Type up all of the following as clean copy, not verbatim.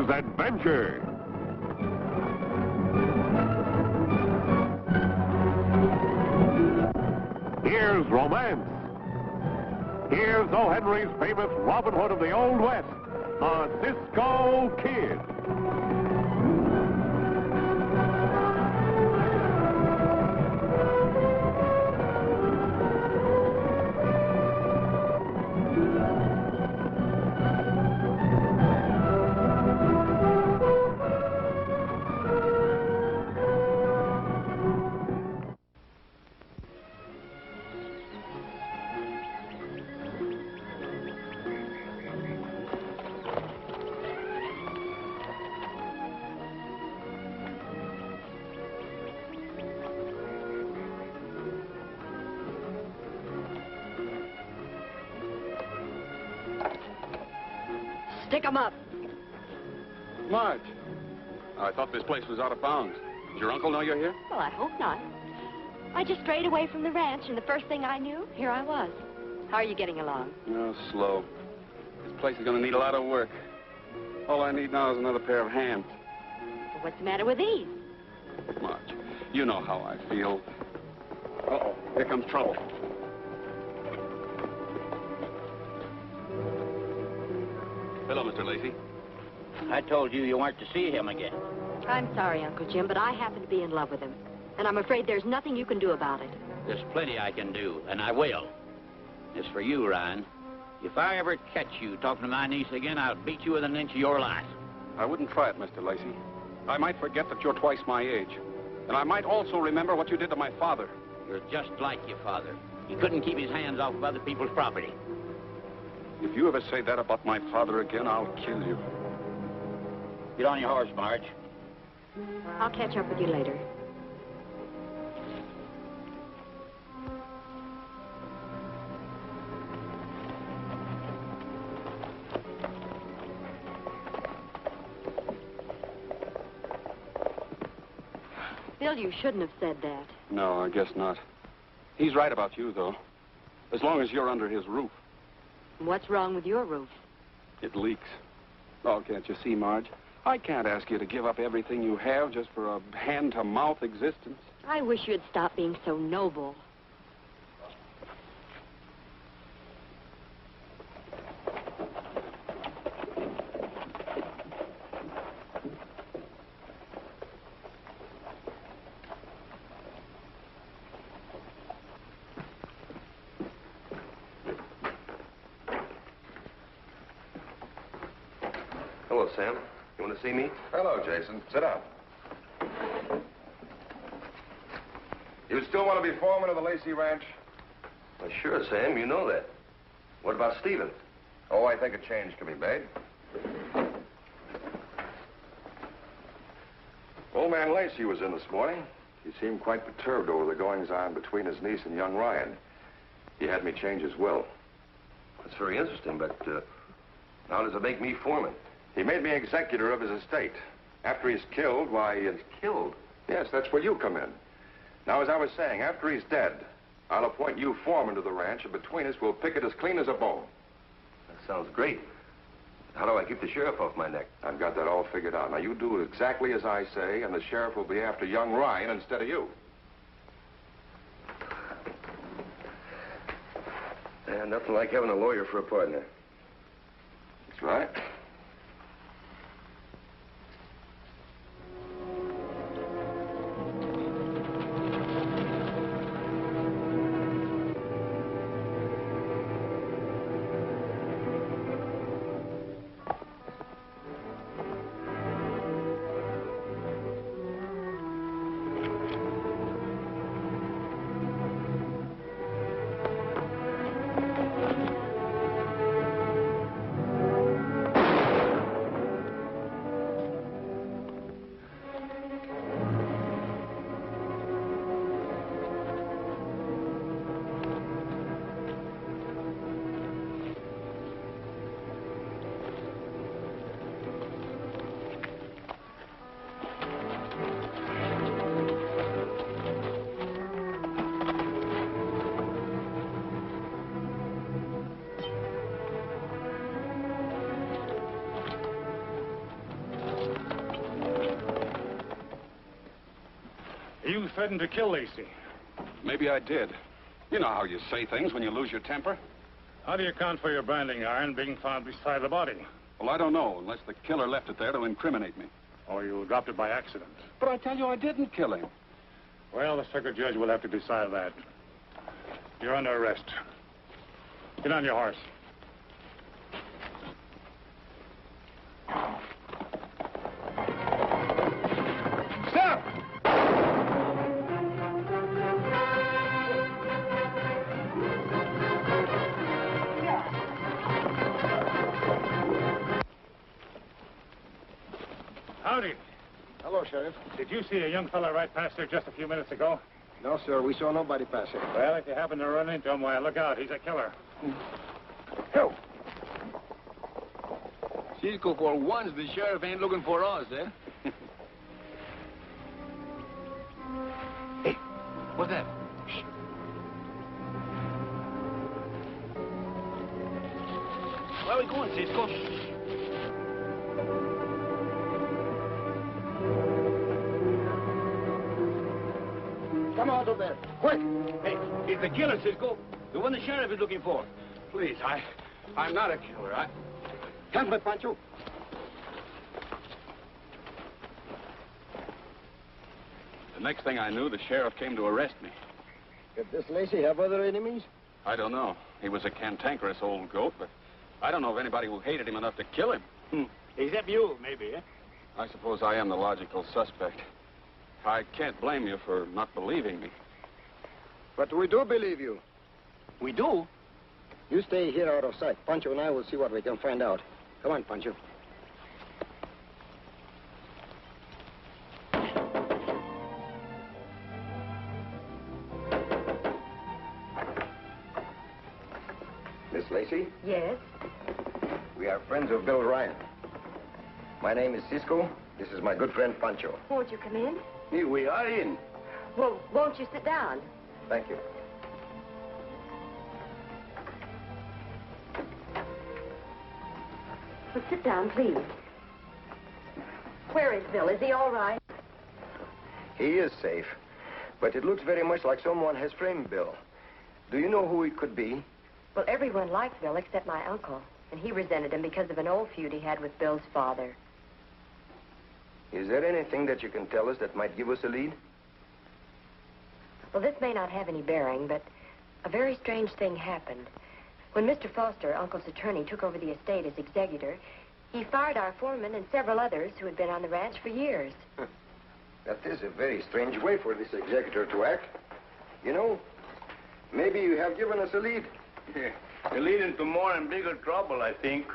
Here's adventure. Here's romance. Here's O. Henry's famous Robin Hood of the Old West, a Cisco Kid. Stick 'em up. Marge. I thought this place was out of bounds. Does your uncle know you're here? Well, I hope not. I just strayed away from the ranch, and the first thing I knew, here I was. How are you getting along? No, slow. This place is going to need a lot of work. All I need now is another pair of hands. Well, what's the matter with these? Marge, you know how I feel. Uh-oh, here comes trouble. Hello, Mr. Lacey. I told you you weren't to see him again. I'm sorry, Uncle Jim, but I happen to be in love with him. And I'm afraid there's nothing you can do about it. There's plenty I can do, and I will. As for you, Ryan, if I ever catch you talking to my niece again, I'll beat you within an inch of your life. I wouldn't try it, Mr. Lacey. I might forget that you're twice my age. And I might also remember what you did to my father. You're just like your father. He couldn't keep his hands off of other people's property. If you ever say that about my father again, I'll kill you. Get on your horse, Marge. I'll catch up with you later. Bill, you shouldn't have said that. No, I guess not. He's right about you, though. As long as you're under his roof. What's wrong with your roof? It leaks. Oh, can't you see, Marge? I can't ask you to give up everything you have just for a hand-to-mouth existence. I wish you'd stop being so noble. Hello, Sam. You want to see me? Hello, Jason. Sit down. You still want to be foreman of the Lacey Ranch? Well, sure, Sam. You know that. What about Stephen? Oh, I think a change can be made. Old man Lacey was in this morning. He seemed quite perturbed over the goings-on between his niece and young Ryan. He had me change his will. That's very interesting, but how does it make me foreman? He made me executor of his estate. After he's killed, why... He's killed? Yes, that's where you come in. Now, as I was saying, after he's dead, I'll appoint you foreman to the ranch, and between us, we'll pick it as clean as a bone. That sounds great. How do I keep the sheriff off my neck? I've got that all figured out. Now, you do exactly as I say, and the sheriff will be after young Ryan instead of you. And nothing like having a lawyer for a partner. That's right. you threatened to kill Lacey. Maybe I did. You know how you say things when you lose your temper. How do you account for your branding iron being found beside the body? Well, I don't know, unless the killer left it there to incriminate me. Or you dropped it by accident. But I tell you, I didn't kill him. Well, the circuit judge will have to decide that. You're under arrest. Get on your horse. Stop! Howdy. Hello, Sheriff. Did you see a young fella right past here just a few minutes ago? No, sir. We saw nobody pass here. Well, if you happen to run into him, well, look out. He's a killer. Help! Cisco, for once, the sheriff ain't looking for us, eh? Hey, what's that? Shh. Where are we going, Cisco? Come out of there. Quick! Hey, it's the killer, Cisco. The one the sheriff is looking for. Please, I'm not a killer. Come, Pancho. The next thing I knew, the sheriff came to arrest me. Did this Lacey have other enemies? I don't know. He was a cantankerous old goat, but I don't know of anybody who hated him enough to kill him. Except you, maybe, eh? I suppose I am the logical suspect. I can't blame you for not believing me. But we do believe you. We do? You stay here out of sight. Pancho and I will see what we can find out. Come on, Pancho. Miss Lacey, Yes? we are friends of Bill Ryan. My name is Cisco. This is my good friend Pancho. Won't you come in? Here we are in. Well, won't you sit down? Thank you. Well, sit down, please. Where is Bill? Is he all right? He is safe, but it looks very much like someone has framed Bill. Do you know who it could be? Well, everyone liked Bill except my uncle. And he resented him because of an old feud he had with Bill's father. Is there anything that you can tell us that might give us a lead? Well, this may not have any bearing, but a very strange thing happened. When Mr. Foster, Uncle's attorney, took over the estate as executor, he fired our foreman and several others who had been on the ranch for years. That is a very strange way for this executor to act. You know, maybe you have given us a lead. Yeah. You're leading to more and bigger trouble, I think.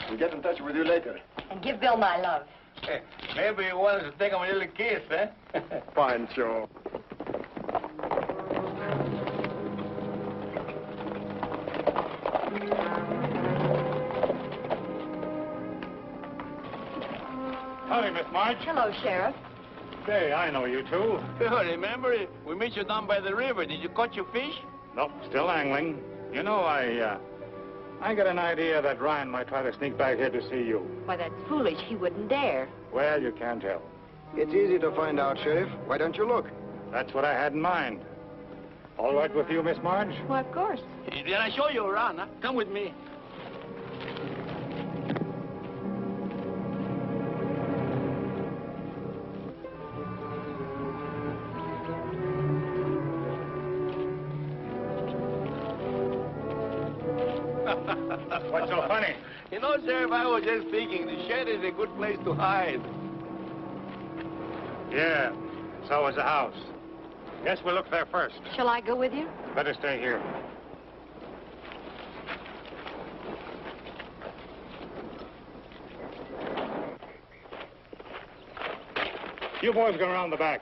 We'll get in touch with you later. And give Bill my love. Hey, maybe he wants to take him a little kiss, eh? Pancho. Howdy, Miss March. Hello, Sheriff. Say, I know you two. Remember, we met you down by the river. Did you catch your fish? Nope, still angling. You know, I got an idea that Ryan might try to sneak back here to see you. Why, that's foolish. He wouldn't dare. Well, you can't tell. It's easy to find out, Sheriff. Why don't you look? That's what I had in mind. All right with you, Miss Marge? Why, of course. Then I show you around, huh? Come with me. What's so funny? You know, Sheriff, I was just thinking, the shed is a good place to hide. Yeah, so is the house. Guess we'll look there first. Shall I go with you? Better stay here. You boys go around the back.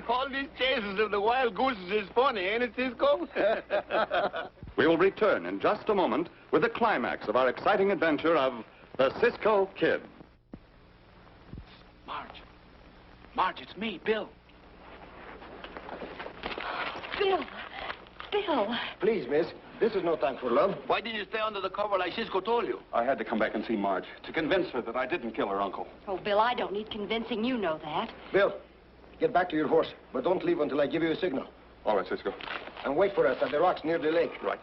All these chases of the wild gooses is funny, ain't it, Cisco? We will return in just a moment with the climax of our exciting adventure of the Cisco Kid. Marge, it's me, Bill. Bill. Please, miss, this is no time for love. Why didn't you stay under the cover like Cisco told you? I had to come back and see Marge to convince her that I didn't kill her uncle. Oh, Bill, I don't need convincing. You know that. Bill, get back to your horse, but don't leave until I give you a signal. All right, Cisco. And wait for us at the rocks near the lake. Right.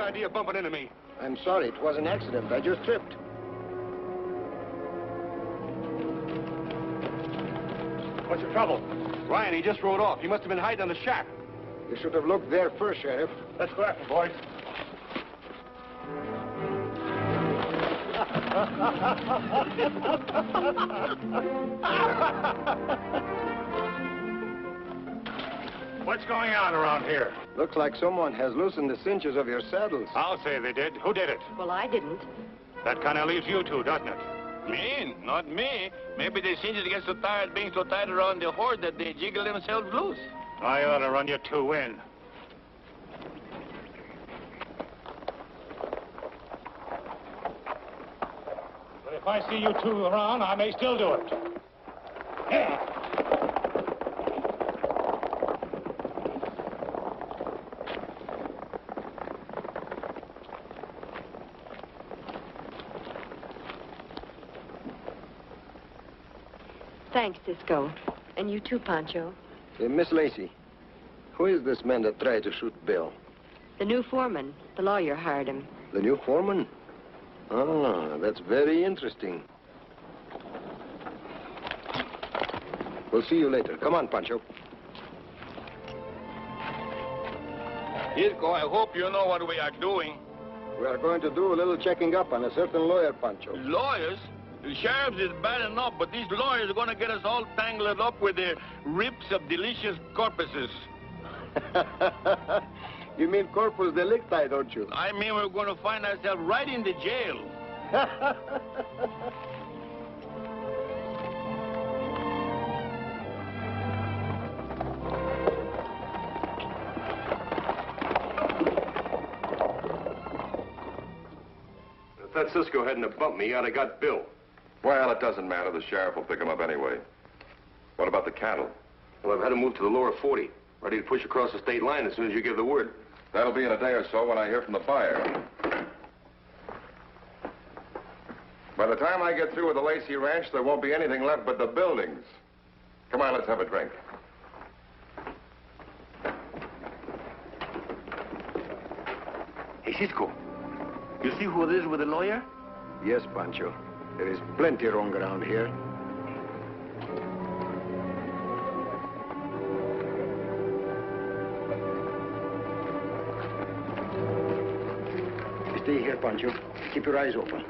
Idea of bumping into me. I'm sorry, it was an accident. I just tripped. What's your trouble? Ryan, he just rode off. He must have been hiding in the shack. You should have looked there first, Sheriff. Let's go after him, boys. What's going on around here? Looks like someone has loosened the cinches of your saddles. I'll say they did. Who did it? Well, I didn't. That kind of leaves you two, doesn't it? Me? Not me. Maybe the singers get so tired being so tight around the horse that they jiggle themselves loose. I ought to run you two in. But if I see you two around, I may still do it. Yeah. Thanks, Cisco. And you too, Pancho. Miss Lacey, who is this man that tried to shoot Bill? The new foreman. The lawyer hired him. The new foreman? Ah, that's very interesting. We'll see you later. Come on, Pancho. Cisco, I hope you know what we are doing. We are going to do a little checking up on a certain lawyer, Pancho. Lawyers? The sheriff's is bad enough, but these lawyers are going to get us all tangled up with their rips of delicious corpuses. You mean corpus delicti, don't you? I mean, we're going to find ourselves right in the jail. If that Cisco hadn't have bumped me, I'd have got Bill. Well, it doesn't matter. The sheriff will pick him up anyway. What about the cattle? Well, I've had him moved to the lower 40, ready to push across the state line as soon as you give the word. That'll be in a day or so when I hear from the buyer. By the time I get through with the Lacey Ranch, there won't be anything left but the buildings. Come on, let's have a drink. Hey, Cisco, you see who it is with the lawyer? Yes, Pancho. There is plenty wrong around here. Stay here, Pancho. Keep your eyes open.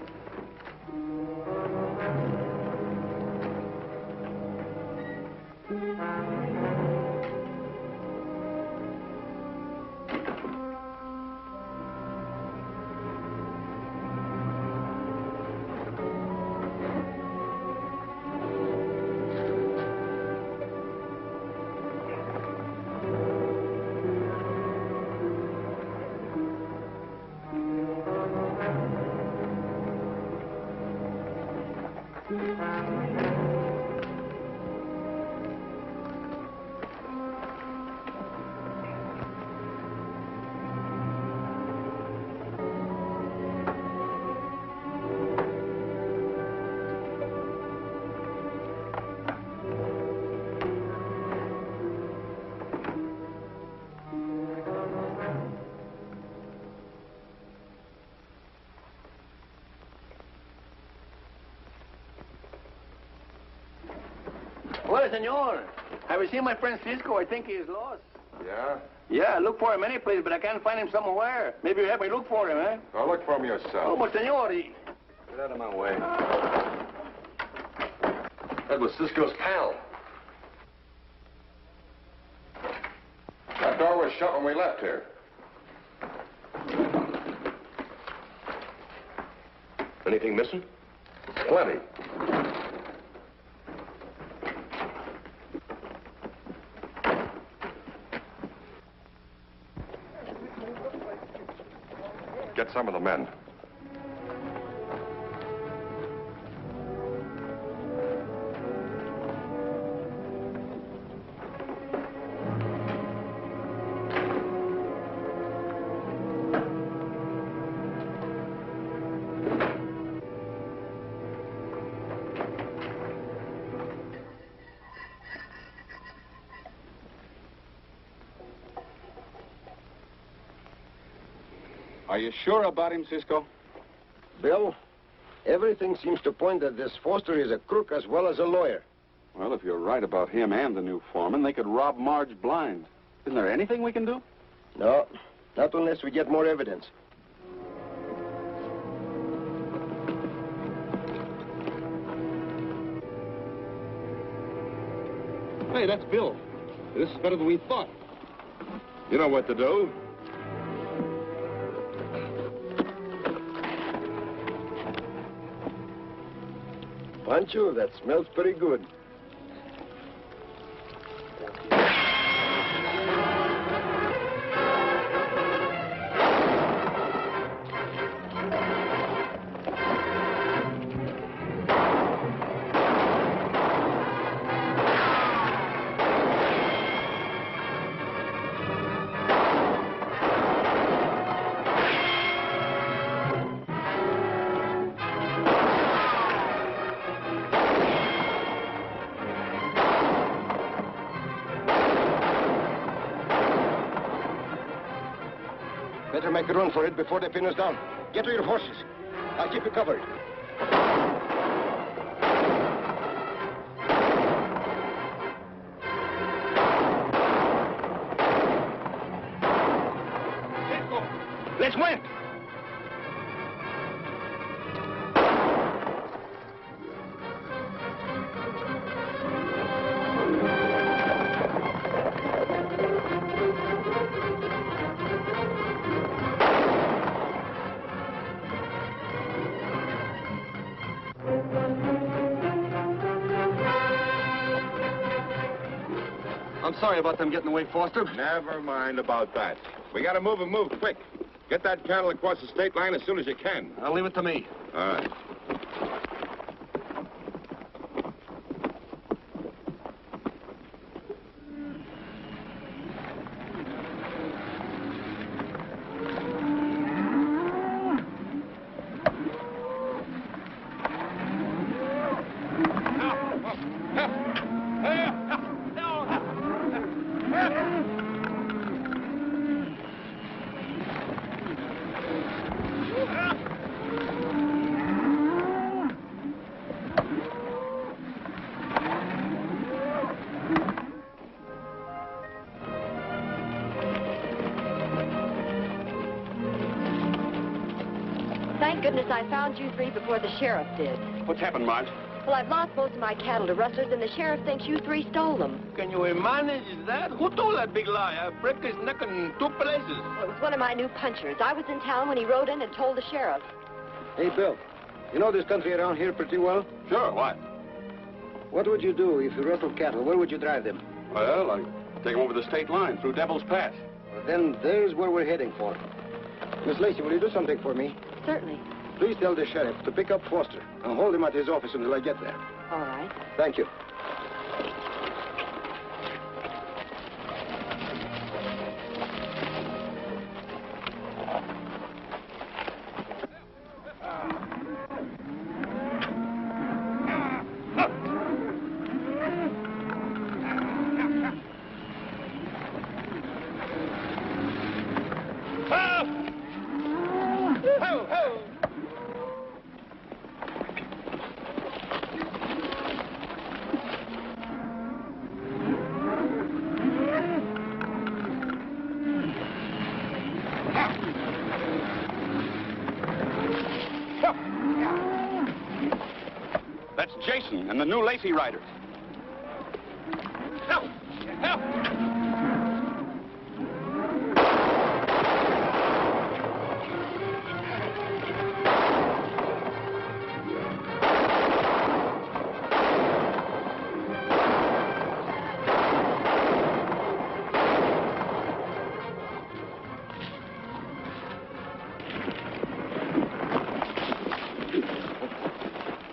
Well, senor, have you seen my friend Cisco? I think he is lost. Yeah? Yeah, I look for him any place, but I can't find him somewhere. Maybe you help me look for him, eh? Well, look for him yourself. Oh, but senor, he... Get out of my way. That was Cisco's pal. That door was shut when we left here. Anything missing? Plenty. Get some of the men. Are you sure about him, Cisco? Bill, everything seems to point that this Foster is a crook as well as a lawyer. Well, if you're right about him and the new foreman, they could rob Marge blind. Isn't there anything we can do? No, not unless we get more evidence. Hey, that's Bill. This is better than we thought. You know what to do. Pancho, that smells pretty good. Better make a run for it before they pin us down. Get to your horses. I'll keep you covered. Cisco, let's win. I'm sorry about them getting away, Foster. Never mind about that. We gotta move and move quick. Get that cattle across the state line as soon as you can. I'll leave it to me. All right. Thank goodness I found you three before the sheriff did. What's happened, Marge? Well, I've lost most of my cattle to rustlers, and the sheriff thinks you three stole them. Can you manage that? Who told that big lie? I broke his neck in 2 places. Well, it was one of my new punchers. I was in town when he rode in and told the sheriff. Hey, Bill, you know this country around here pretty well? Sure, what? What would you do if you rustled cattle? Where would you drive them? Well, I'd take them over the state line through Devil's Pass. Well, then there's where we're heading for. Miss Lacey, will you do something for me? Certainly. Please tell the sheriff to pick up Foster and hold him at his office until I get there. All right. Thank you. Jason and the new Lacey riders. Help! Help!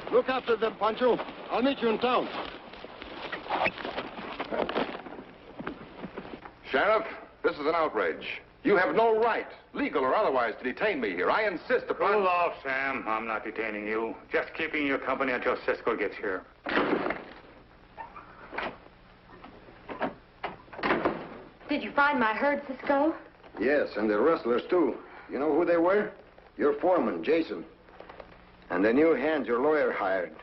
Look after them, Pancho. I'll meet you in town. Sheriff, this is an outrage. You have no right, legal or otherwise, to detain me here. I insist upon... Cool off, Sam. I'm not detaining you. Just keeping you company until Cisco gets here. Did you find my herd, Cisco? Yes, and the rustlers, too. You know who they were? Your foreman, Jason. And the new hands your lawyer hired.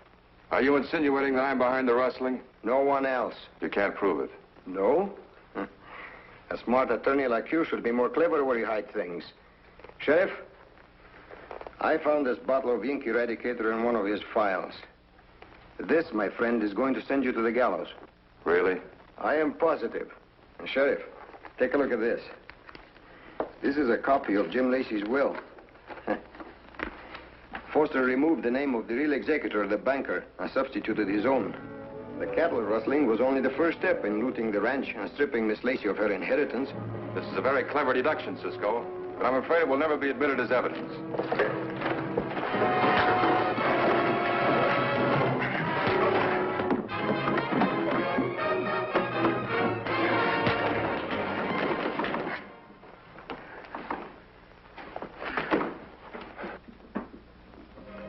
Are you insinuating that I'm behind the rustling? No one else. You can't prove it. No? A smart attorney like you should be more clever where you hide things. Sheriff, I found this bottle of ink eradicator in one of his files. This, my friend, is going to send you to the gallows. Really? I am positive. And Sheriff, take a look at this. This is a copy of Jim Lacey's will. Foster removed the name of the real executor, the banker, and substituted his own. The cattle rustling was only the first step in looting the ranch and stripping Miss Lacey of her inheritance. This is a very clever deduction, Cisco, but I'm afraid it will never be admitted as evidence.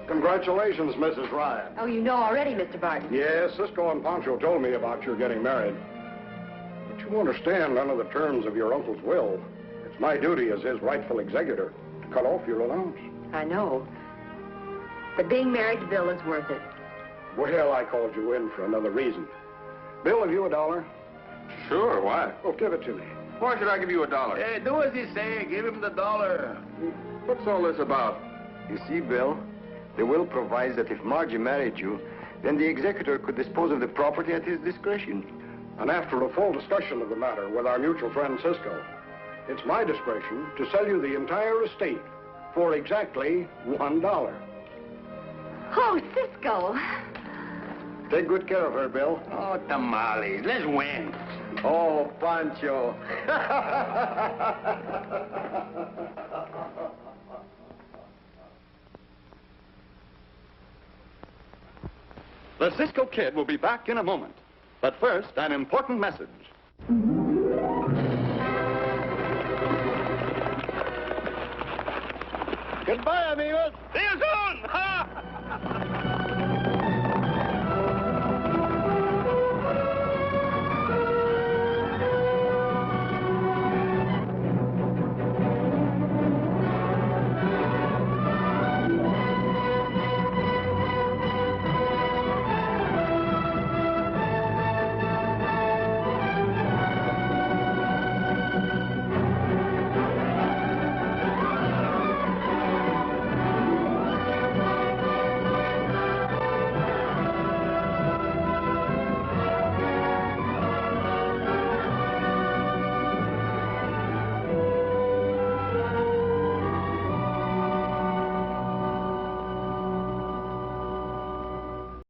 Congratulations, Mrs. Ryan. Oh, you know already, Mr. Barton. Yes, Cisco and Pancho told me about your getting married. But you understand, under the terms of your uncle's will, it's my duty as his rightful executor to cut off your allowance. I know. But being married to Bill is worth it. Well, I called you in for another reason. Bill, have you $1? Sure, why? Well, give it to me. Why should I give you $1? Hey, do as he say. Give him the $1. What's all this about? You see, Bill, the will provides that if Margie married you, then the executor could dispose of the property at his discretion. And after a full discussion of the matter with our mutual friend Cisco, it's my discretion to sell you the entire estate for exactly $1. Oh, Cisco. Take good care of her, Bill. Oh, tamales. Let's win. Oh, Pancho. The Cisco Kid will be back in a moment. But first, an important message. Goodbye, amigos. See you soon.